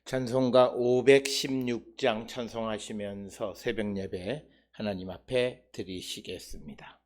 찬송가 516장 찬송하시면서 새벽 예배 하나님 앞에 드리시겠습니다.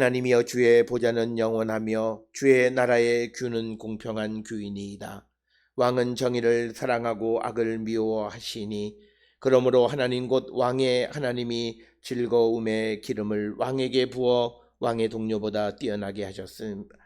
하나님이여, 주의 보좌는 영원하며 주의 나라의 규는 공평한 규이니이다. 왕은 정의를 사랑하고 악을 미워하시니 그러므로 하나님 곧 왕의 하나님이 즐거움의 기름을 왕에게 부어 왕의 동료보다 뛰어나게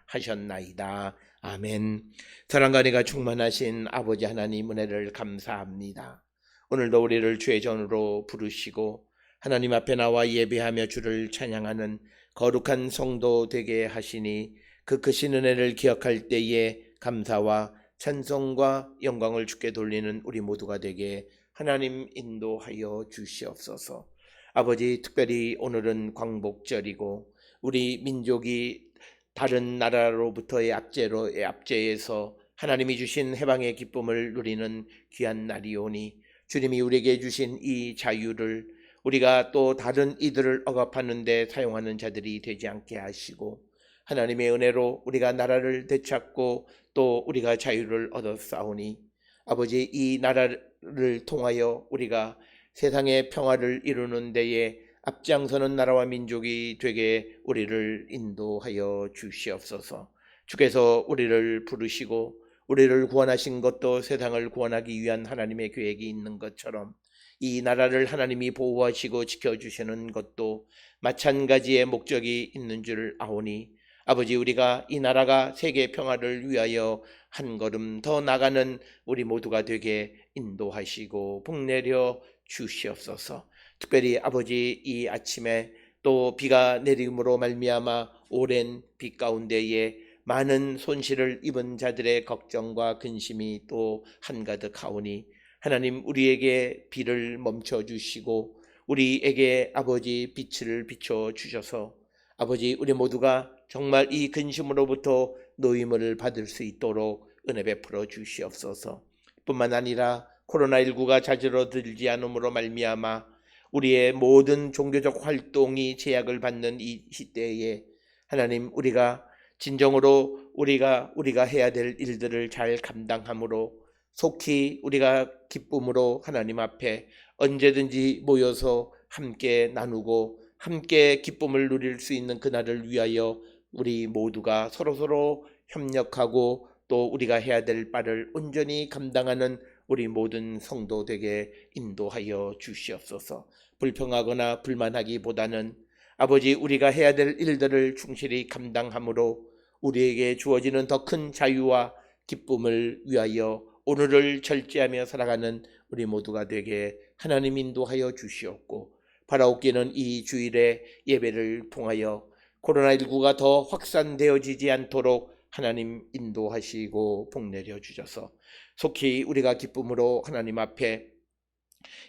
하셨나이다. 아멘. 사랑과 은혜가 충만하신 아버지 하나님, 은혜를 감사합니다. 오늘도 우리를 주의 전으로 부르시고 하나님 앞에 나와 예배하며 주를 찬양하는 거룩한 성도 되게 하시니 그 크신 은혜를 기억할 때에 감사와 찬송과 영광을 주께 돌리는 우리 모두가 되게 하나님 인도하여 주시옵소서. 아버지, 특별히 오늘은 광복절이고 우리 민족이 다른 나라로부터의 압제에서 하나님이 주신 해방의 기쁨을 누리는 귀한 날이오니 주님이 우리에게 주신 이 자유를 우리가 또 다른 이들을 억압하는 데 사용하는 자들이 되지 않게 하시고 하나님의 은혜로 우리가 나라를 되찾고 또 우리가 자유를 얻었사오니 아버지, 이 나라를 통하여 우리가 세상의 평화를 이루는 데에 앞장서는 나라와 민족이 되게 우리를 인도하여 주시옵소서. 주께서 우리를 부르시고 우리를 구원하신 것도 세상을 구원하기 위한 하나님의 계획이 있는 것처럼 이 나라를 하나님이 보호하시고 지켜주시는 것도 마찬가지의 목적이 있는 줄 아오니 아버지, 우리가 이 나라가 세계 평화를 위하여 한 걸음 더 나가는 우리 모두가 되게 인도하시고 복내려 주시옵소서. 특별히 아버지, 이 아침에 또 비가 내림으로 말미암아 오랜 비 가운데에 많은 손실을 입은 자들의 걱정과 근심이 또 한가득하오니 하나님 우리에게 비를 멈춰 주시고 우리에게 아버지 빛을 비춰 주셔서 아버지 우리 모두가 정말 이 근심으로부터 노임을 받을 수 있도록 은혜 베풀어 주시옵소서. 뿐만 아니라 코로나19가 자지러들지 않음으로 말미암아 우리의 모든 종교적 활동이 제약을 받는 이 시대에 하나님 우리가 진정으로 우리가 해야 될 일들을 잘 감당함으로 속히 우리가 기쁨으로 하나님 앞에 언제든지 모여서 함께 나누고 함께 기쁨을 누릴 수 있는 그날을 위하여 우리 모두가 서로서로 협력하고 또 우리가 해야 될 바를 온전히 감당하는 우리 모든 성도 되게 인도하여 주시옵소서. 불평하거나 불만하기보다는 아버지 우리가 해야 될 일들을 충실히 감당함으로 우리에게 주어지는 더 큰 자유와 기쁨을 위하여 오늘을 절제하며 살아가는 우리 모두가 되게 하나님 인도하여 주시옵고 바라옵기는 이 주일에 예배를 통하여 코로나19가 더 확산되어지지 않도록 하나님 인도하시고 복내려 주셔서 속히 우리가 기쁨으로 하나님 앞에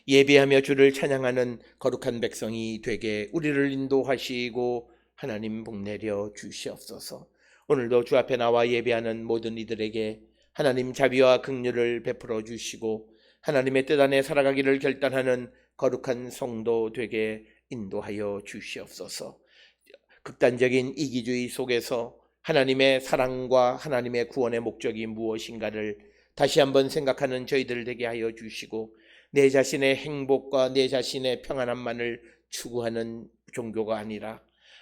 예배하며 주를 찬양하는 거룩한 백성이 되게 우리를 인도하시고 하나님 복내려 주시옵소서. 오늘도 주 앞에 나와 예배하는 모든 이들에게 하나님 자비와 긍휼을 베풀어 주시고 하나님의 뜻 안에 살아가기를 결단하는 거룩한 성도 되게 인도하여 주시옵소서. 극단적인 이기주의 속에서 하나님의 사랑과 하나님의 구원의 목적이 무엇인가를 다시 한번 생각하는 저희들 되게 하여 주시고 내 자신의 행복과 내 자신의 평안함만을 추구하는 종교가 아니라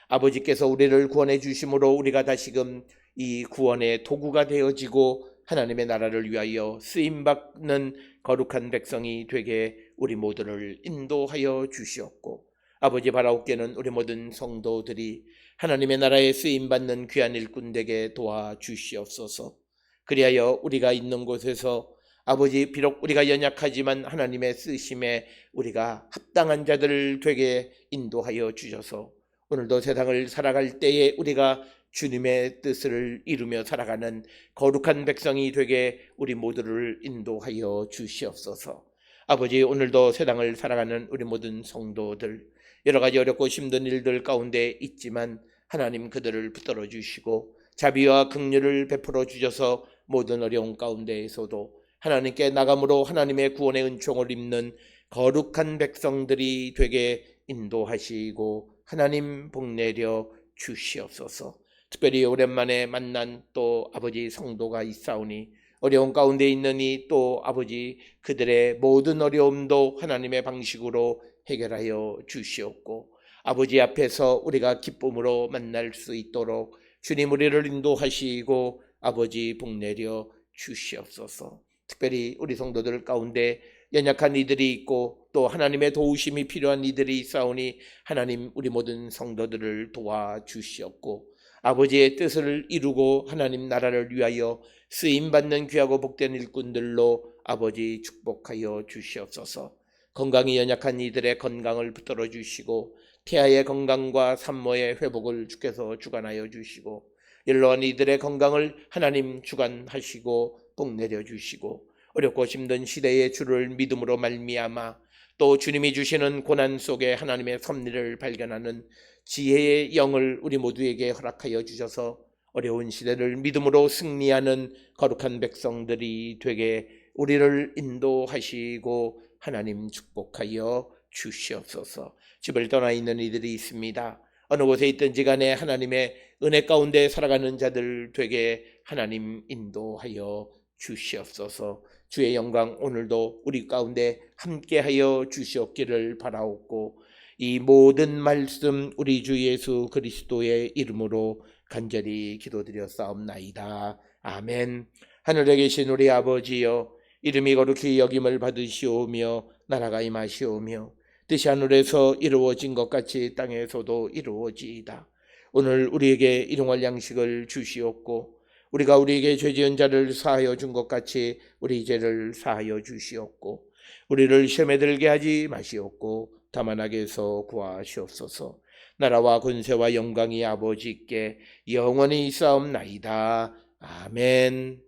아버지께서 우리를 구원해 주심으로 우리가 다시금 이 구원의 도구가 되어지고 하나님의 나라를 위하여 쓰임받는 거룩한 백성이 되게 우리 모두를 인도하여 주시옵고 아버지 바라옵기는 우리 모든 성도들이 하나님의 나라에 쓰임받는 귀한 일꾼 되게 도와주시옵소서. 그리하여 우리가 있는 곳에서 아버지 비록 우리가 연약하지만 하나님의 쓰심에 우리가 합당한 자들을 되게 인도하여 주셔서 오늘도 세상을 살아갈 때에 우리가 주님의 뜻을 이루며 살아가는 거룩한 백성이 되게 우리 모두를 인도하여 주시옵소서. 아버지 오늘도 세상을 살아가는 우리 모든 성도들 여러 가지 어렵고 힘든 일들 가운데 있지만 하나님 그들을 붙들어 주시고 자비와 긍휼을 베풀어 주셔서 모든 어려운 가운데에서도 하나님께 나감으로 하나님의 구원의 은총을 입는 거룩한 백성들이 되게 인도하시고 하나님 복내려 주시옵소서. 특별히 오랜만에 만난 또 아버지 성도가 있사오니 어려운 가운데 있느니 또 아버지 그들의 모든 어려움도 하나님의 방식으로 해결하여 주시옵고 아버지 앞에서 우리가 기쁨으로 만날 수 있도록 주님 우리를 인도하시고 아버지 복내려 주시옵소서. 특별히 우리 성도들 가운데 연약한 이들이 있고 또 하나님의 도우심이 필요한 이들이 있사오니 하나님 우리 모든 성도들을 도와주시옵고 아버지의 뜻을 이루고 하나님 나라를 위하여 쓰임받는 귀하고 복된 일꾼들로 아버지 축복하여 주시옵소서. 건강이 연약한 이들의 건강을 붙들어 주시고 태아의 건강과 산모의 회복을 주께서 주관하여 주시고 연로한 이들의 건강을 하나님 주관하시고 복내려 주시고 어렵고 힘든 시대의 주를 믿음으로 말미암아 또 주님이 주시는 고난 속에 하나님의 섭리를 발견하는 지혜의 영을 우리 모두에게 허락하여 주셔서 어려운 시대를 믿음으로 승리하는 거룩한 백성들이 되게 우리를 인도하시고 하나님 축복하여 주시옵소서. 집을 떠나 있는 이들이 있습니다. 어느 곳에 있든지 간에 하나님의 은혜 가운데 살아가는 자들 되게 하나님 인도하여 주시옵소서. 주의 영광 오늘도 우리 가운데 함께하여 주시옵기를 바라옵고 이 모든 말씀 우리 주 예수 그리스도의 이름으로 간절히 기도드렸사옵나이다. 아멘. 하늘에 계신 우리 아버지여 이름이 거룩히 여김을 받으시오며 나라가 임하시오며 뜻이 하늘에서 이루어진 것 같이 땅에서도 이루어지이다. 오늘 우리에게 일용할 양식을 주시옵고 우리가 우리에게 죄 지은 자를 사하여 준 것 같이 우리 죄를 사하여 주시옵고 우리를 시험에 들게 하지 마시옵고 다만 악에서 구하시옵소서. 나라와 권세와 영광이 아버지께 영원히 있사옵나이다. 아멘.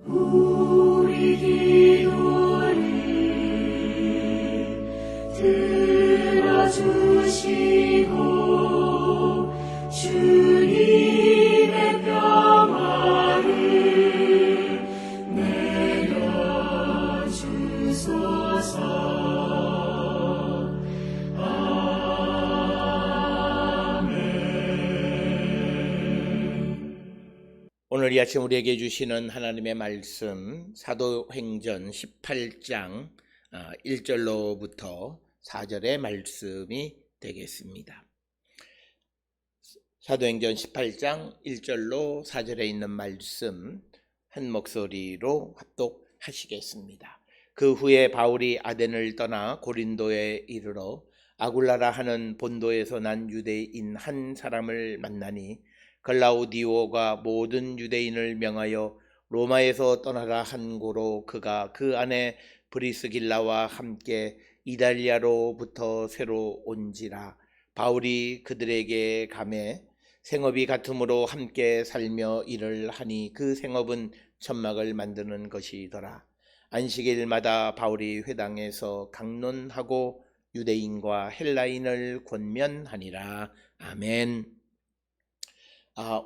우리 기도를 들어주시고 주님의 평화를 내려주소서. 오늘 이 아침 우리에게 주시는 하나님의 말씀 사도행전 18장 1절로부터 4절의 말씀이 되겠습니다. 사도행전 18장 1절로 4절에 있는 말씀 한 목소리로 합독하시겠습니다. 그 후에 바울이 아덴을 떠나 고린도에 이르러 아굴라라 하는 본도에서 난 유대인 한 사람을 만나니 글라우디오가 모든 유대인을 명하여 로마에서 떠나라 한 고로 그가 그 안에 브리스길라와 함께 이달리아로부터 새로 온지라. 바울이 그들에게 가매 생업이 같으므로 함께 살며 일을 하니 그 생업은 천막을 만드는 것이더라. 안식일마다 바울이 회당에서 강론하고 유대인과 헬라인을 권면하니라. 아멘.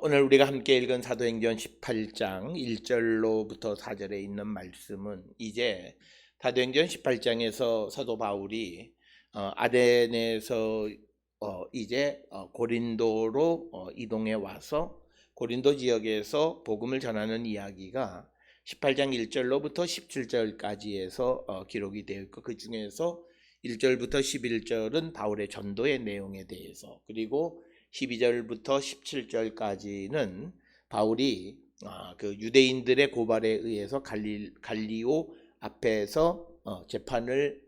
오늘 우리가 함께 읽은 사도행전 18장 1절로부터 4절에 있는 말씀은 이제 사도행전 18장에서 사도 바울이 아덴에서 이제 고린도로 이동해 와서 고린도 지역에서 복음을 전하는 이야기가 18장 1절로부터 17절까지에서 기록이 되어 있고, 그 중에서 1절부터 11절은 바울의 전도의 내용에 대해서, 그리고 12절부터 17절까지는 바울이 그 유대인들의 고발에 의해서 갈리오 앞에서 재판을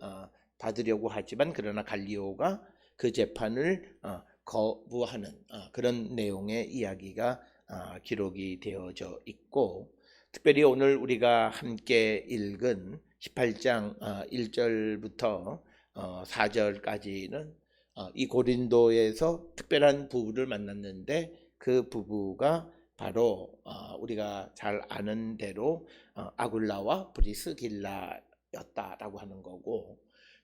받으려고 하지만 그러나 갈리오가 그 재판을 거부하는 그런 내용의 이야기가 기록이 되어져 있고, 특별히 오늘 우리가 함께 읽은 18장 1절부터 4절까지는 이 고린도에서 특별한 부부를 만났는데 그 부부가 바로 우리가 잘 아는 대로 아굴라와 브리스길라였다라고 하는 거고,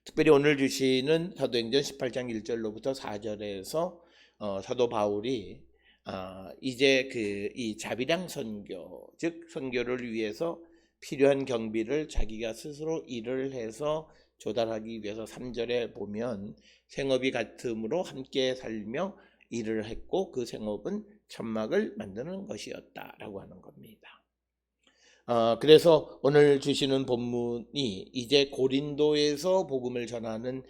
특별히 오늘 주시는 사도행전 18장 1절로부터 4절에서 사도 바울이 이제 이 자비량 선교, 즉 선교를 위해서 필요한 경비를 자기가 스스로 일을 해서 조달하기 위해서 3절에 보면 생업이 같음으로 함께 살며 일을 했고 그 생업은 천막을 만드는 것이었다라고 하는 겁니다. 그래서 오늘 주시는 본문이 이제 고린도에서 복음을 전하는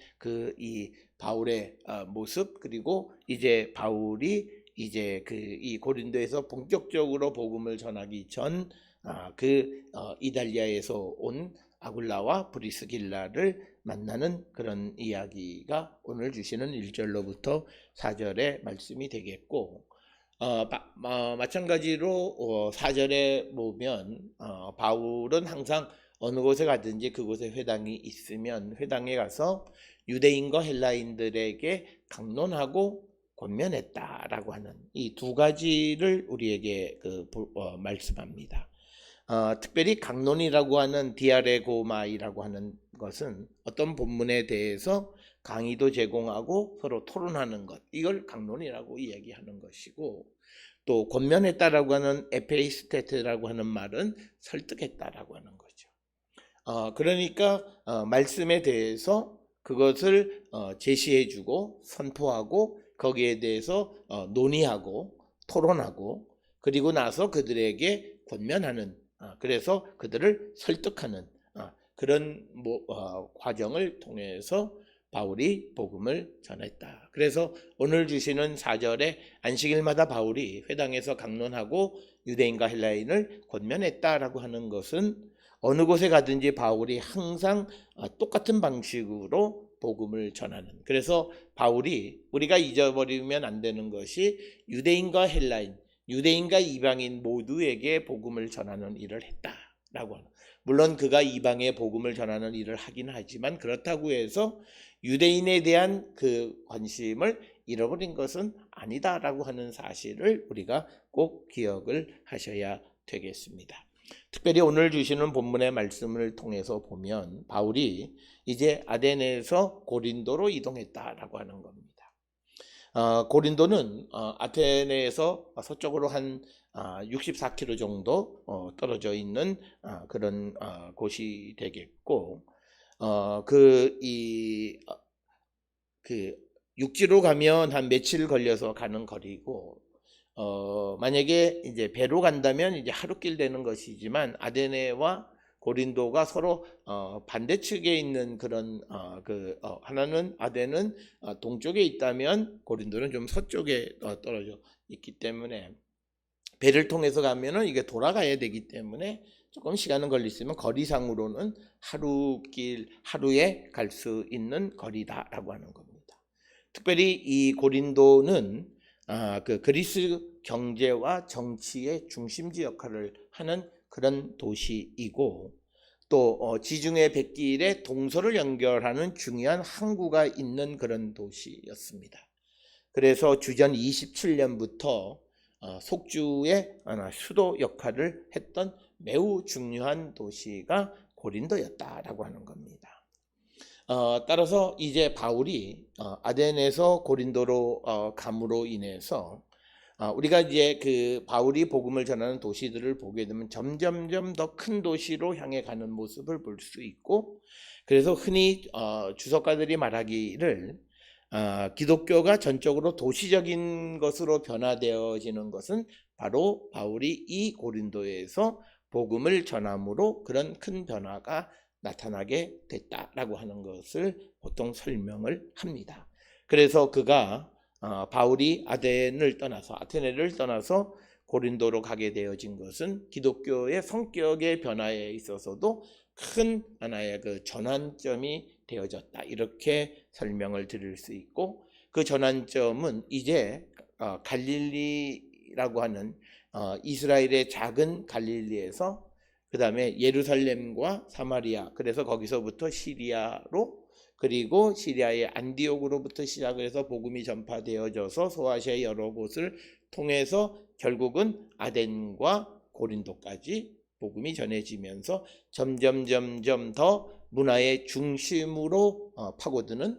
이 바울의 모습, 그리고 이제 바울이 이제 이 고린도에서 본격적으로 복음을 전하기 전 이달리아에서 온 아굴라와 브리스길라를 만나는 그런 이야기가 오늘 주시는 1절로부터 4절의 말씀이 되겠고, 마찬가지로 4절에 보면 바울은 항상 어느 곳에 가든지 그곳에 회당이 있으면 회당에 가서 유대인과 헬라인들에게 강론하고 권면했다라고 하는 이 두 가지를 우리에게 말씀합니다. 특별히 강론이라고 하는 디아레고마이라고 하는 것은 어떤 본문에 대해서 강의도 제공하고 서로 토론하는 것, 이걸 강론이라고 이야기하는 것이고, 또 권면했다라고 하는 에페이스테트라고 하는 말은 설득했다라고 하는 거죠. 그러니까 말씀에 대해서 그것을 제시해주고 선포하고 거기에 대해서 논의하고 토론하고 그리고 나서 그들에게 권면하는, 그래서 그들을 설득하는 그런 과정을 통해서 바울이 복음을 전했다. 그래서 오늘 주시는 4절에 안식일마다 바울이 회당에서 강론하고 유대인과 헬라인을 권면했다라고 하는 것은 어느 곳에 가든지 바울이 항상 똑같은 방식으로 복음을 전하는. 그래서 바울이 우리가 잊어버리면 안 되는 것이 유대인과 헬라인, 유대인과 이방인 모두에게 복음을 전하는 일을 했다라고 하는. 물론 그가 이방에 복음을 전하는 일을 하긴 하지만 그렇다고 해서 유대인에 대한 그 관심을 잃어버린 것은 아니다라고 하는 사실을 우리가 꼭 기억을 하셔야 되겠습니다. 특별히 오늘 주시는 본문의 말씀을 통해서 보면 바울이 이제 아테네에서 고린도로 이동했다라고 하는 겁니다. 고린도는 아테네에서 서쪽으로 한 64km 정도 떨어져 있는 그런 곳이 되겠고, 육지로 가면 한 며칠 걸려서 가는 거리고, 만약에 이제 배로 간다면 이제 하루길 되는 것이지만 아테네와 고린도가 서로 반대측에 있는 그런 하나는 아테네는 동쪽에 있다면 고린도는 좀 서쪽에 떨어져 있기 때문에 배를 통해서 가면은 이게 돌아가야 되기 때문에 조금 시간은 걸리지만 거리상으로는 하루에 갈 수 있는 거리다라고 하는 겁니다. 특별히 이 고린도는 그리스 경제와 정치의 중심지 역할을 하는 그런 도시이고 또 지중해 백길에 동서를 연결하는 중요한 항구가 있는 그런 도시였습니다. 그래서 주전 27년부터 속주의 수도 역할을 했던 매우 중요한 도시가 고린도였다라고 하는 겁니다. 따라서 이제 바울이 아테네에서 고린도로 감으로 인해서 우리가 이제 그 바울이 복음을 전하는 도시들을 보게 되면 점점점 더 큰 도시로 향해 가는 모습을 볼 수 있고, 그래서 흔히 주석가들이 말하기를 기독교가 전적으로 도시적인 것으로 변화되어지는 것은 바로 바울이 이 고린도에서 복음을 전함으로 그런 큰 변화가 나타나게 됐다라고 하는 것을 보통 설명을 합니다. 그래서 그가 바울이 아테네를 떠나서 고린도로 가게 되어진 것은 기독교의 성격의 변화에 있어서도 큰 하나의 그 전환점이 되어졌다, 이렇게 설명을 드릴 수 있고, 그 전환점은 이제 갈릴리라고 하는 이스라엘의 작은 갈릴리에서 그 다음에 예루살렘과 사마리아, 그래서 거기서부터 시리아로, 그리고 시리아의 안디옥으로부터 시작을 해서 복음이 전파되어져서 소아시아의 여러 곳을 통해서 결국은 아덴과 고린도까지 복음이 전해지면서 점점 더 문화의 중심으로 파고드는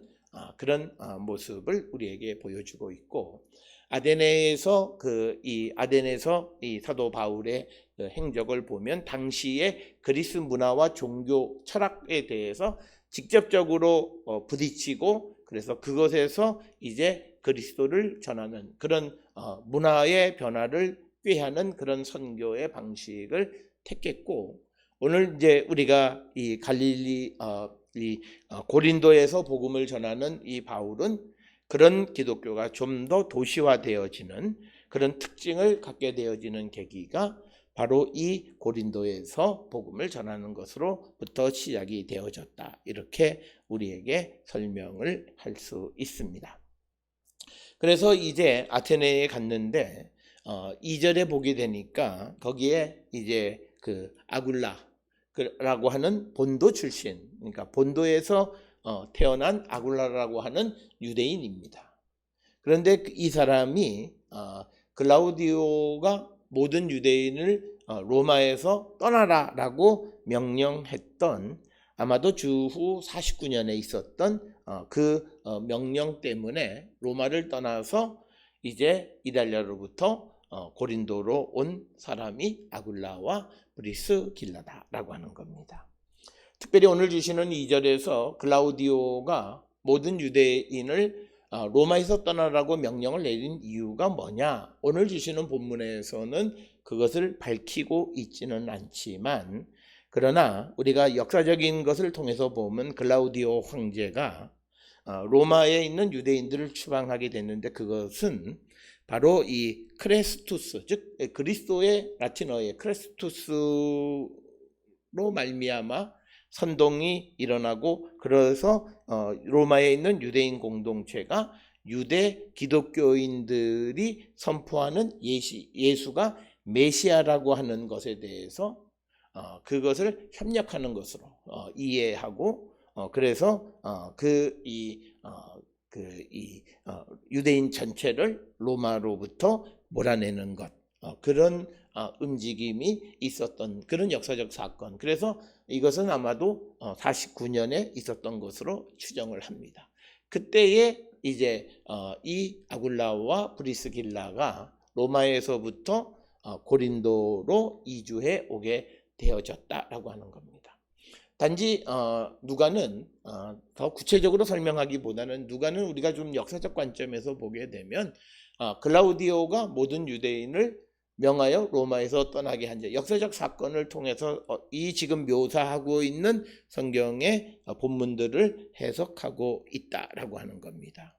그런 모습을 우리에게 보여주고 있고, 아테네에서 이 사도 바울의 행적을 보면 당시의 그리스 문화와 종교 철학에 대해서 직접적으로 부딪히고, 그래서 그것에서 이제 그리스도를 전하는 그런 문화의 변화를 꾀하는 그런 선교의 방식을 택했고, 오늘 이제 우리가 이 고린도에서 복음을 전하는 이 바울은 그런 기독교가 좀 더 도시화되어지는 그런 특징을 갖게 되어지는 계기가 바로 이 고린도에서 복음을 전하는 것으로부터 시작이 되어졌다, 이렇게 우리에게 설명을 할 수 있습니다. 그래서 이제 아테네에 갔는데 2절에 보게 되니까 거기에 이제 그 아굴라라고 하는 본도 출신, 그러니까 본도에서 태어난 아굴라라고 하는 유대인입니다. 그런데 이 사람이 글라우디오가 모든 유대인을 로마에서 떠나라라고 명령했던, 아마도 주후 49년에 있었던 그 명령 때문에 로마를 떠나서 이제 이달리아로부터 고린도로 온 사람이 아굴라와 브리스길라다라고 하는 겁니다. 특별히 오늘 주시는 2절에서 글라우디오가 모든 유대인을 로마에서 떠나라고 명령을 내린 이유가 뭐냐, 오늘 주시는 본문에서는 그것을 밝히고 있지는 않지만, 그러나 우리가 역사적인 것을 통해서 보면 글라우디오 황제가 로마에 있는 유대인들을 추방하게 됐는데, 그것은 바로 이 크레스투스, 즉 그리스도의 라틴어의 크레스투스로 말미암아 선동이 일어나고, 그래서 로마에 있는 유대인 공동체가 유대 기독교인들이 선포하는 예수가 메시아라고 하는 것에 대해서 그것을 협력하는 것으로 이해하고, 그래서 유대인 전체를 로마로부터 몰아내는 것, 그런 움직임이 있었던 그런 역사적 사건. 그래서 이것은 아마도 49년에 있었던 것으로 추정을 합니다. 그때에 이제 이 아굴라와 브리스길라가 로마에서부터 고린도로 이주해 오게 되어졌다라고 하는 겁니다. 단지 누가는 더 구체적으로 설명하기보다는, 누가는 우리가 좀 역사적 관점에서 보게 되면 글라우디오가 모든 유대인을 명하여 로마에서 떠나게 한 역사적 사건을 통해서 이 지금 묘사하고 있는 성경의 본문들을 해석하고 있다라고 하는 겁니다.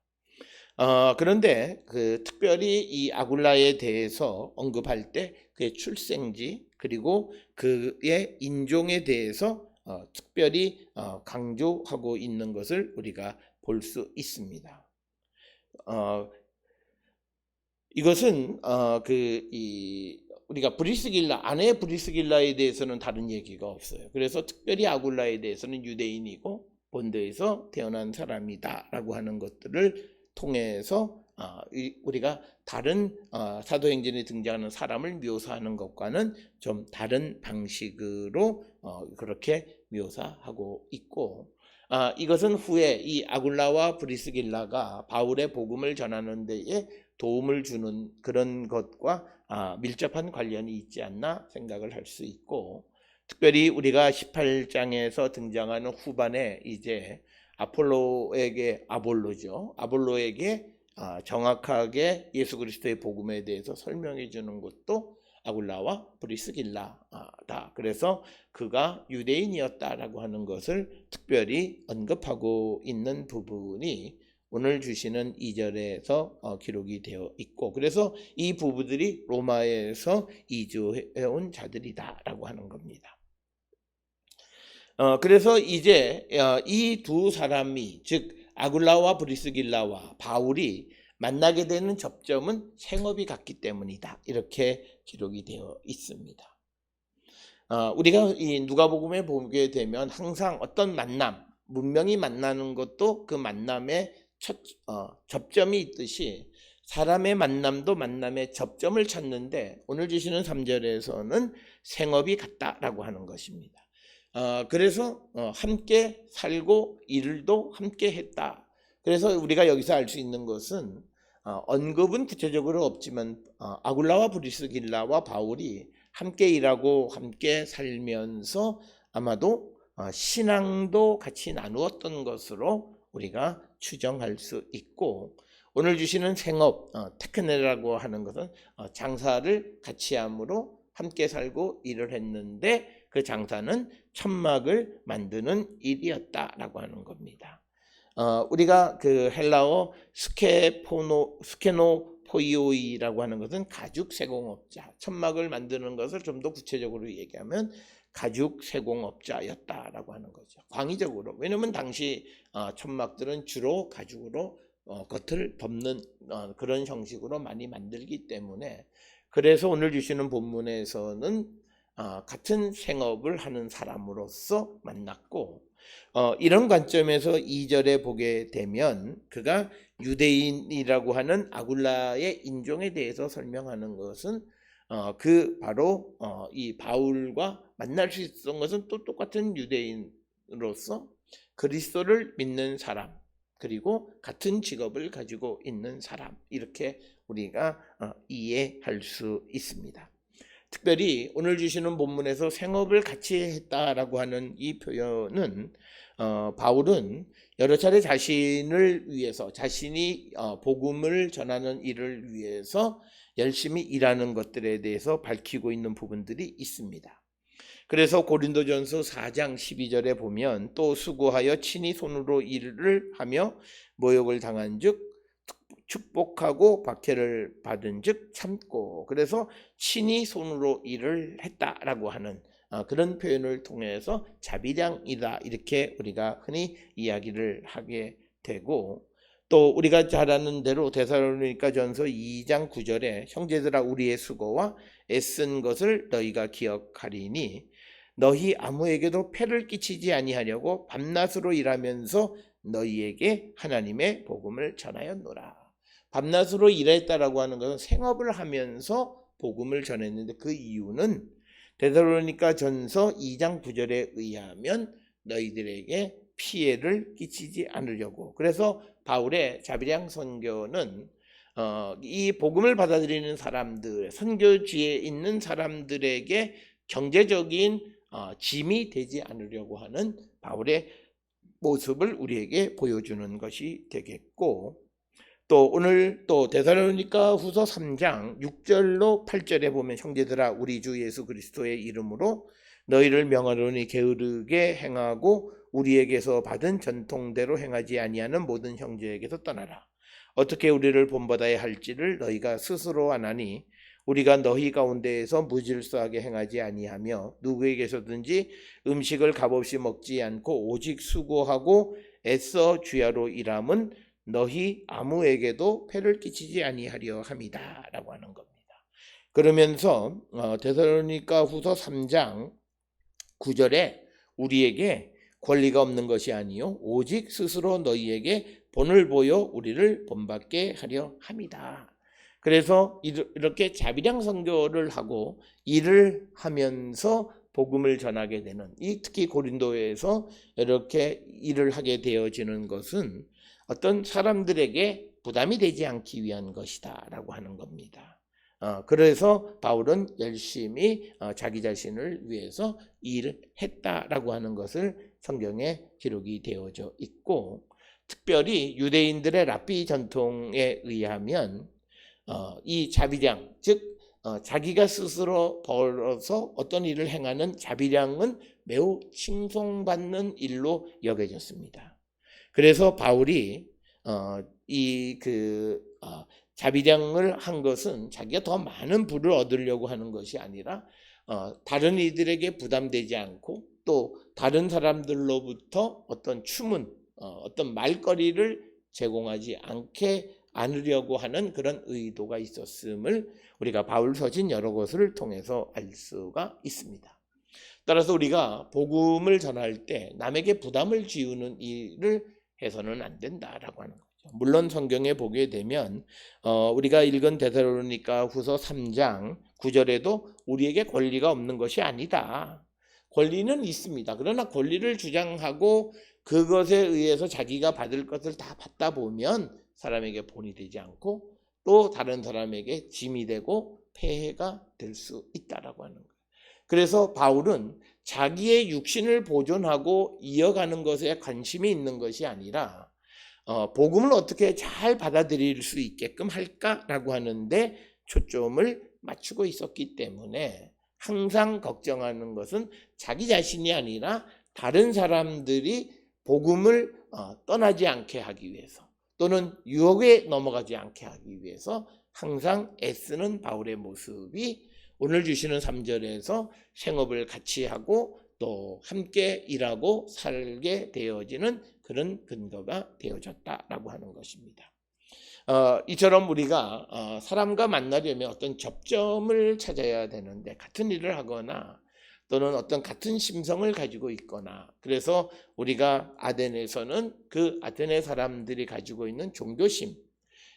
그런데 특별히 이 아굴라에 대해서 언급할 때 그의 출생지 그리고 그의 인종에 대해서 특별히 강조하고 있는 것을 우리가 볼 수 있습니다. 이것은 우리가 브리스길라, 아내 브리스길라에 대해서는 다른 얘기가 없어요. 그래서 특별히 아굴라에 대해서는 유대인이고 본토에서 태어난 사람이다라고 하는 것들을 통해서 우리가 다른 사도행전에 등장하는 사람을 묘사하는 것과는 좀 다른 방식으로 그렇게 묘사하고 있고, 이것은 후에 이 아굴라와 브리스길라가 바울의 복음을 전하는 데에 도움을 주는 그런 것과 밀접한 관련이 있지 않나 생각을 할 수 있고, 특별히 우리가 18장에서 등장하는 후반에 이제 아볼로에게 정확하게 예수 그리스도의 복음에 대해서 설명해 주는 것도 아굴라와 브리스길라다. 그래서 그가 유대인이었다라고 하는 것을 특별히 언급하고 있는 부분이 오늘 주시는 2절에서 기록이 되어 있고, 그래서 이 부부들이 로마에서 이주해온 자들이다라고 하는 겁니다. 그래서 이제 이 두 사람이, 즉 아굴라와 브리스길라와 바울이 만나게 되는 접점은 생업이 같기 때문이다, 이렇게 기록이 되어 있습니다. 우리가 이 누가복음에 보게 되면 항상 어떤 만남, 문명이 만나는 것도 그 만남의 접점이 있듯이 사람의 만남도 만남의 접점을 찾는데, 오늘 주시는 3절에서는 생업이 같다라고 하는 것입니다. 그래서 함께 살고 일도 함께 했다. 그래서 우리가 여기서 알 수 있는 것은 언급은 구체적으로 없지만 아굴라와 브리스길라와 바울이 함께 일하고 함께 살면서 아마도 신앙도 같이 나누었던 것으로 우리가 추정할 수 있고, 오늘 주시는 생업, 테크네라고 하는 것은 장사를 같이 함으로 함께 살고 일을 했는데, 그 장사는 천막을 만드는 일이었다라고 하는 겁니다. 우리가 그 헬라어 스케노포이오이라고 하는 것은 가죽 세공업자, 천막을 만드는 것을 좀 더 구체적으로 얘기하면 가죽 세공업자였다라고 하는 거죠. 광의적으로. 왜냐하면 당시 천막들은 주로 가죽으로 겉을 덮는 그런 형식으로 많이 만들기 때문에, 그래서 오늘 주시는 본문에서는 같은 생업을 하는 사람으로서 만났고, 이런 관점에서 2절에 보게 되면 그가 유대인이라고 하는 아굴라의 인종에 대해서 설명하는 것은 바로 이 바울과 만날 수 있었던 것은 또 똑같은 유대인으로서 그리스도를 믿는 사람, 그리고 같은 직업을 가지고 있는 사람, 이렇게 우리가 이해할 수 있습니다. 특별히 오늘 주시는 본문에서 생업을 같이 했다라고 하는 이 표현은 바울은 여러 차례 자신을 위해서, 자신이 복음을 전하는 일을 위해서 열심히 일하는 것들에 대해서 밝히고 있는 부분들이 있습니다. 그래서 고린도전서 4장 12절에 보면, 또 수고하여 친히 손으로 일을 하며 모욕을 당한 즉 축복하고 박해를 받은 즉 참고, 그래서 친히 손으로 일을 했다라고 하는 그런 표현을 통해서 자비량이다 이렇게 우리가 흔히 이야기를 하게 되고, 또 우리가 잘 아는 대로 데살로니가전서 2장 9절에 형제들아 우리의 수고와 애쓴 것을 너희가 기억하리니 너희 아무에게도 폐를 끼치지 아니하려고 밤낮으로 일하면서 너희에게 하나님의 복음을 전하였노라. 밤낮으로 일했다라고 하는 것은 생업을 하면서 복음을 전했는데, 그 이유는 데살로니가전서 2장 9절에 의하면 너희들에게 피해를 끼치지 않으려고. 그래서 바울의 자비량 선교는 이 복음을 받아들이는 사람들, 선교지에 있는 사람들에게 경제적인 짐이 되지 않으려고 하는 바울의 모습을 우리에게 보여주는 것이 되겠고, 또 오늘 또 데살로니가 후서 3장 6절로 8절에 보면 형제들아 우리 주 예수 그리스도의 이름으로 너희를 명하노니 게으르게 행하고 우리에게서 받은 전통대로 행하지 아니하는 모든 형제에게서 떠나라. 어떻게 우리를 본받아야 할지를 너희가 스스로 아나니 우리가 너희 가운데에서 무질서하게 행하지 아니하며 누구에게서든지 음식을 값없이 먹지 않고 오직 수고하고 애써 주야로 일함은 너희 아무에게도 폐를 끼치지 아니하려 함이다 라고 하는 겁니다. 그러면서 데살로니가 후서 3장 9절에 우리에게 권리가 없는 것이 아니요 오직 스스로 너희에게 본을 보여 우리를 본받게 하려 함이다. 그래서 이렇게 자비량 선교를 하고 일을 하면서 복음을 전하게 되는, 특히 고린도에서 이렇게 일을 하게 되어지는 것은 어떤 사람들에게 부담이 되지 않기 위한 것이다 라고 하는 겁니다. 그래서 바울은 열심히 자기 자신을 위해서 일을 했다라고 하는 것을 성경에 기록이 되어져 있고, 특별히 유대인들의 랍비 전통에 의하면 이 자비량, 즉 자기가 스스로 벌어서 어떤 일을 행하는 자비량은 매우 칭송받는 일로 여겨졌습니다. 그래서 바울이 자비량을 한 것은 자기가 더 많은 부를 얻으려고 하는 것이 아니라 다른 이들에게 부담되지 않고 또 다른 사람들로부터 어떤 추문, 어떤 말거리를 제공하지 않으려고 하는 그런 의도가 있었음을 우리가 바울 서신 여러 것을 통해서 알 수가 있습니다. 따라서 우리가 복음을 전할 때 남에게 부담을 지우는 일을 해서는 안 된다라고 하는 거죠. 물론 성경에 보게 되면 우리가 읽은 데살로니가 후서 3장 9절에도 우리에게 권리가 없는 것이 아니다. 권리는 있습니다. 그러나 권리를 주장하고 그것에 의해서 자기가 받을 것을 다 받다 보면 사람에게 본이 되지 않고 또 다른 사람에게 짐이 되고 폐해가 될 수 있다라고 하는 거예요. 그래서 바울은 자기의 육신을 보존하고 이어가는 것에 관심이 있는 것이 아니라 복음을 어떻게 잘 받아들일 수 있게끔 할까라고 하는데 초점을 맞추고 있었기 때문에 항상 걱정하는 것은 자기 자신이 아니라 다른 사람들이 복음을 떠나지 않게 하기 위해서 또는 유혹에 넘어가지 않게 하기 위해서 항상 애쓰는 바울의 모습이 오늘 주시는 3절에서 생업을 같이 하고 또 함께 일하고 살게 되어지는 그런 근거가 되어졌다라고 하는 것입니다. 이처럼 우리가 사람과 만나려면 어떤 접점을 찾아야 되는데 같은 일을 하거나 또는 어떤 같은 심성을 가지고 있거나, 그래서 우리가 아덴에서는 그 아테네 사람들이 가지고 있는 종교심,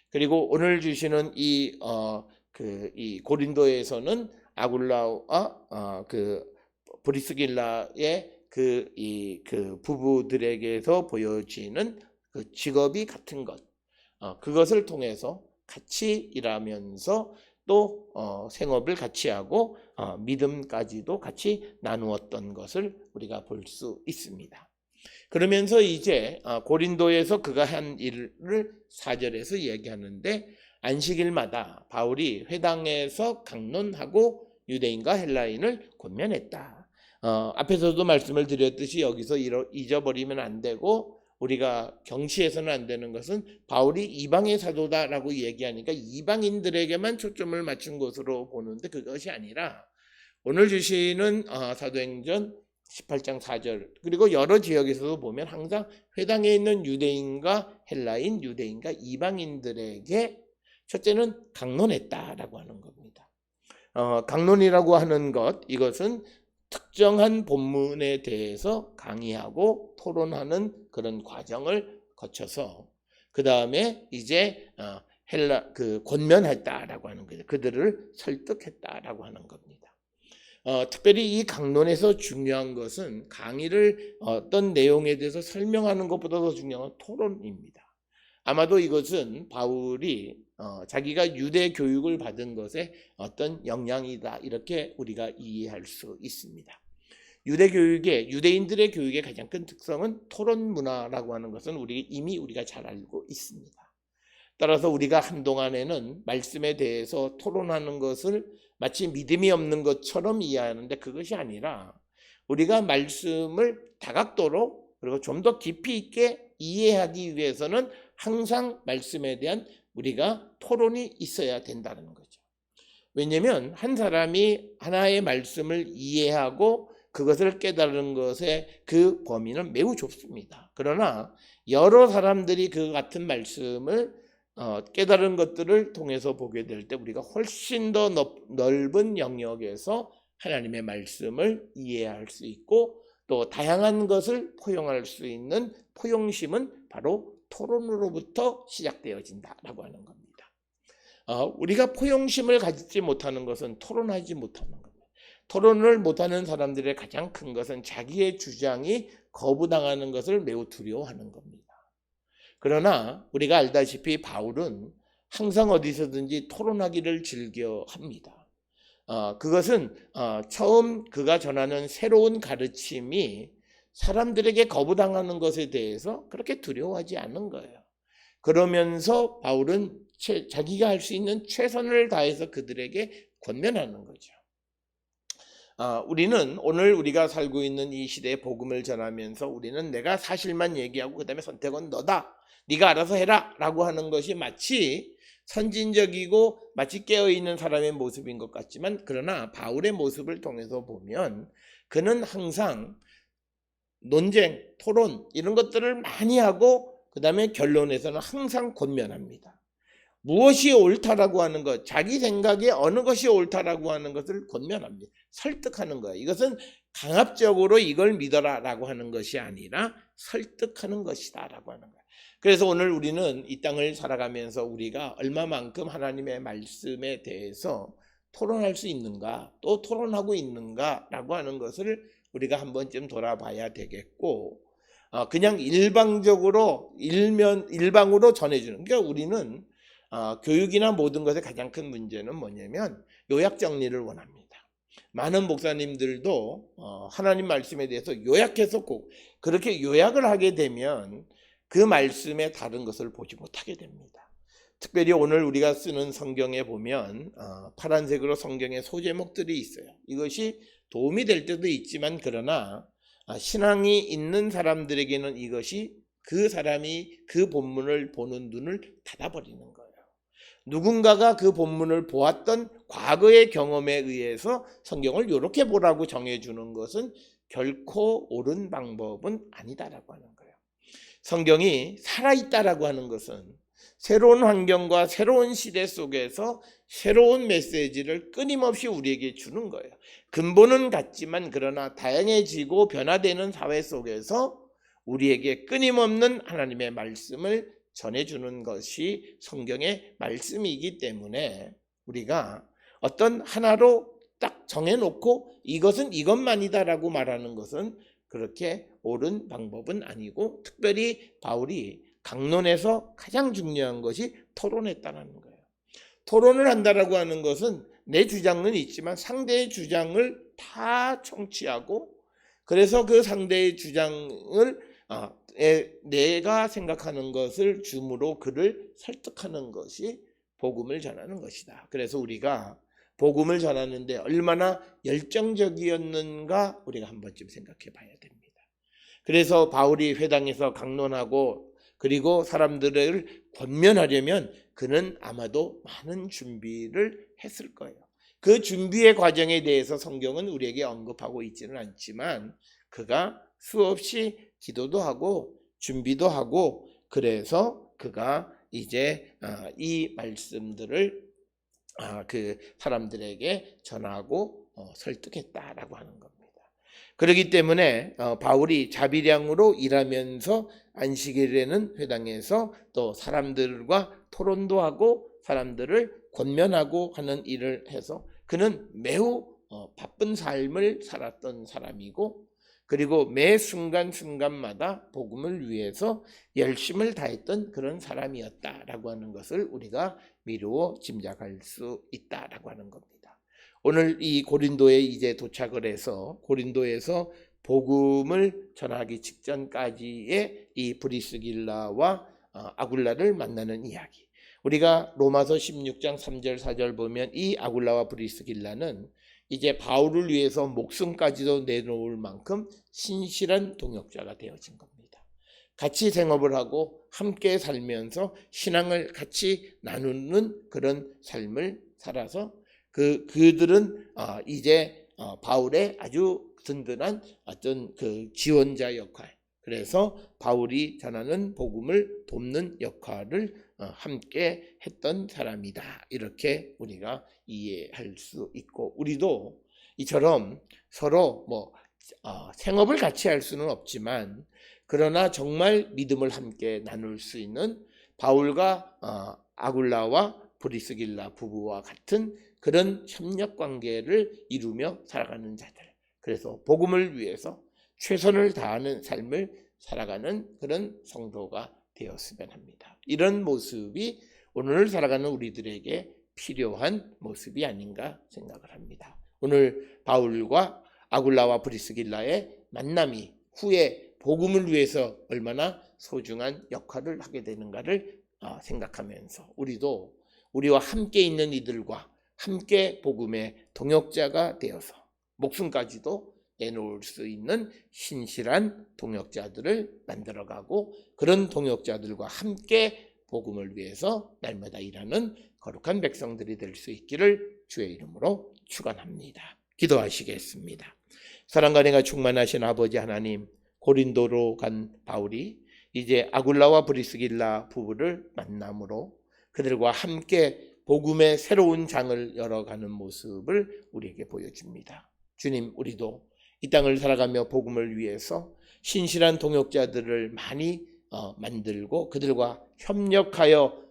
그리고 오늘 주시는 이 고린도에서는 아굴라와 브리스길라의 그 부부들에게서 보여지는 그 직업이 같은 것, 그것을 통해서 같이 일하면서 또 생업을 같이 하고 믿음까지도 같이 나누었던 것을 우리가 볼 수 있습니다. 그러면서 이제 고린도에서 그가 한 일을 4절에서 이야기하는데, 안식일마다 바울이 회당에서 강론하고 유대인과 헬라인을 권면했다. 앞에서도 말씀을 드렸듯이 여기서 잊어버리면 안 되고 우리가 경시해서는 안 되는 것은 바울이 이방의 사도다라고 얘기하니까 이방인들에게만 초점을 맞춘 것으로 보는데 그것이 아니라 오늘 주시는 사도행전 18장 4절 그리고 여러 지역에서도 보면 항상 회당에 있는 유대인과 헬라인, 유대인과 이방인들에게 첫째는 강론했다라고 하는 겁니다. 강론이라고 하는 것, 이것은 특정한 본문에 대해서 강의하고 토론하는 그런 과정을 거쳐서 그 다음에 이제 권면했다라고 하는 거죠. 그들을 설득했다라고 하는 겁니다. 특별히 이 강론에서 중요한 것은 강의를 어떤 내용에 대해서 설명하는 것보다 더 중요한 건 토론입니다. 아마도 이것은 바울이 자기가 유대 교육을 받은 것에 어떤 영향이다 이렇게 우리가 이해할 수 있습니다. 유대인들의 교육의 가장 큰 특성은 토론 문화라고 하는 것은 이미 우리가 잘 알고 있습니다. 따라서 우리가 한동안에는 말씀에 대해서 토론하는 것을 마치 믿음이 없는 것처럼 이해하는데 그것이 아니라 우리가 말씀을 다각도로 그리고 좀 더 깊이 있게 이해하기 위해서는 항상 말씀에 대한 우리가 토론이 있어야 된다는 거죠. 왜냐하면 한 사람이 하나의 말씀을 이해하고 그것을 깨달은 것의 그 범위는 매우 좁습니다. 그러나 여러 사람들이 그 같은 말씀을 깨달은 것들을 통해서 보게 될 때 우리가 훨씬 더 넓은 영역에서 하나님의 말씀을 이해할 수 있고 또 다양한 것을 포용할 수 있는 포용심은 바로 토론으로부터 시작되어진다라고 하는 겁니다. 우리가 포용심을 가지지 못하는 것은 토론하지 못하는 겁니다. 토론을 못하는 사람들의 가장 큰 것은 자기의 주장이 거부당하는 것을 매우 두려워하는 겁니다. 그러나 우리가 알다시피 바울은 항상 어디서든지 토론하기를 즐겨합니다. 그것은 처음 그가 전하는 새로운 가르침이 사람들에게 거부당하는 것에 대해서 그렇게 두려워하지 않는 거예요. 그러면서 바울은 자기가 할 수 있는 최선을 다해서 그들에게 권면하는 거죠. 우리는 오늘 우리가 살고 있는 이 시대에 복음을 전하면서 우리는 내가 사실만 얘기하고 그 다음에 선택은 너다, 네가 알아서 해라 라고 하는 것이 마치 선진적이고 마치 깨어있는 사람의 모습인 것 같지만, 그러나 바울의 모습을 통해서 보면 그는 항상 논쟁, 토론 이런 것들을 많이 하고 그 다음에 결론에서는 항상 권면합니다. 무엇이 옳다라고 하는 것, 자기 생각에 어느 것이 옳다라고 하는 것을 권면합니다. 설득하는 거예요. 이것은 강압적으로 이걸 믿어라 라고 하는 것이 아니라 설득하는 것이다 라고 하는 거예요. 그래서 오늘 우리는 이 땅을 살아가면서 우리가 얼마만큼 하나님의 말씀에 대해서 토론할 수 있는가, 또 토론하고 있는가 라고 하는 것을 우리가 한 번쯤 돌아봐야 되겠고, 그냥 일방으로 전해주는, 그러니까 우리는 교육이나 모든 것의 가장 큰 문제는 뭐냐면 요약 정리를 원합니다. 많은 목사님들도 하나님 말씀에 대해서 요약해서 꼭 그렇게 요약을 하게 되면 그 말씀에 다른 것을 보지 못하게 됩니다. 특별히 오늘 우리가 쓰는 성경에 보면 파란색으로 성경의 소제목들이 있어요. 이것이 도움이 될 때도 있지만, 그러나 신앙이 있는 사람들에게는 이것이 그 사람이 그 본문을 보는 눈을 닫아버리는 거예요. 누군가가 그 본문을 보았던 과거의 경험에 의해서 성경을 이렇게 보라고 정해주는 것은 결코 옳은 방법은 아니다라고 하는 거예요. 성경이 살아있다라고 하는 것은 새로운 환경과 새로운 시대 속에서 새로운 메시지를 끊임없이 우리에게 주는 거예요. 근본은 같지만 그러나 다양해지고 변화되는 사회 속에서 우리에게 끊임없는 하나님의 말씀을 전해주는 것이 성경의 말씀이기 때문에 우리가 어떤 하나로 딱 정해놓고 이것은 이것만이다라고 말하는 것은 그렇게 옳은 방법은 아니고, 특별히 바울이 강론에서 가장 중요한 것이 토론했다는 거예요. 토론을 한다라고 하는 것은 내 주장은 있지만 상대의 주장을 다 청취하고, 그래서 그 상대의 주장을 내가 생각하는 것을 줌으로 그를 설득하는 것이 복음을 전하는 것이다. 그래서 우리가 복음을 전하는데 얼마나 열정적이었는가 우리가 한 번쯤 생각해 봐야 됩니다. 그래서 바울이 회당에서 강론하고 그리고 사람들을 권면하려면 그는 아마도 많은 준비를 했을 거예요. 그 준비의 과정에 대해서 성경은 우리에게 언급하고 있지는 않지만 그가 수없이 기도도 하고 준비도 하고 그래서 그가 이제 이 말씀들을 그 사람들에게 전하고 설득했다라고 하는 겁니다. 그렇기 때문에 바울이 자비량으로 일하면서 안식일에는 회당에서 또 사람들과 토론도 하고 사람들을 권면하고 하는 일을 해서 그는 매우 바쁜 삶을 살았던 사람이고 그리고 매 순간순간마다 복음을 위해서 열심을 다했던 그런 사람이었다라고 하는 것을 우리가 미루어 짐작할 수 있다라고 하는 겁니다. 오늘 이 고린도에 이제 도착을 해서 고린도에서 복음을 전하기 직전까지의 이 브리스길라와 아굴라를 만나는 이야기. 우리가 로마서 16장 3절 4절 보면 이 아굴라와 브리스길라는 이제 바울을 위해서 목숨까지도 내놓을 만큼 신실한 동역자가 되어진 겁니다. 같이 생업을 하고 함께 살면서 신앙을 같이 나누는 그런 삶을 살아서 그들은 이제 바울의 아주 든든한 어떤 그 지원자 역할, 그래서 바울이 전하는 복음을 돕는 역할을 함께 했던 사람이다. 이렇게 우리가 이해할 수 있고 우리도 이처럼 서로 생업을 같이 할 수는 없지만 그러나 정말 믿음을 함께 나눌 수 있는 바울과 아굴라와 브리스길라 부부와 같은 그런 협력 관계를 이루며 살아가는 자들. 그래서 복음을 위해서 최선을 다하는 삶을 살아가는 그런 성도가 되었으면 합니다. 이런 모습이 오늘 살아가는 우리들에게 필요한 모습이 아닌가 생각을 합니다. 오늘 바울과 아굴라와 브리스길라의 만남이 후에 복음을 위해서 얼마나 소중한 역할을 하게 되는가를 생각하면서 우리도 우리와 함께 있는 이들과 함께 복음의 동역자가 되어서 목숨까지도 내놓을 수 있는 신실한 동역자들을 만들어가고 그런 동역자들과 함께 복음을 위해서 날마다 일하는 거룩한 백성들이 될 수 있기를 주의 이름으로 축원합니다. 기도하시겠습니다. 사랑과 은혜가 충만하신 아버지 하나님, 고린도로 간 바울이 이제 아굴라와 브리스길라 부부를 만남으로 그들과 함께 복음의 새로운 장을 열어가는 모습을 우리에게 보여줍니다. 주님, 우리도 이 땅을 살아가며 복음을 위해서 신실한 동역자들을 많이 만들고 그들과 협력하여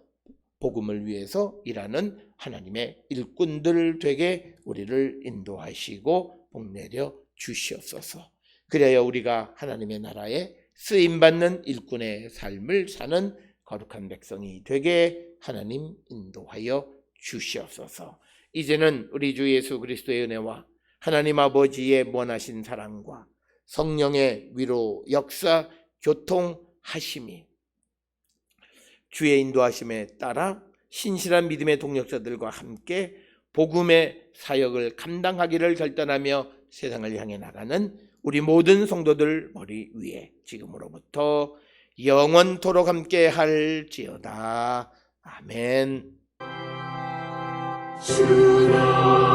복음을 위해서 일하는 하나님의 일꾼들 되게 우리를 인도하시고 복내려 주시옵소서. 그래야 우리가 하나님의 나라에 쓰임받는 일꾼의 삶을 사는 거룩한 백성이 되게 하나님 인도하여 주시옵소서. 이제는 우리 주 예수 그리스도의 은혜와 하나님 아버지의 원하신 사랑과 성령의 위로 역사 교통하심이 주의 인도하심에 따라 신실한 믿음의 동역자들과 함께 복음의 사역을 감당하기를 결단하며 세상을 향해 나가는 우리 모든 성도들 머리 위에 지금으로부터 영원토록 함께 할지어다. 아멘. 주라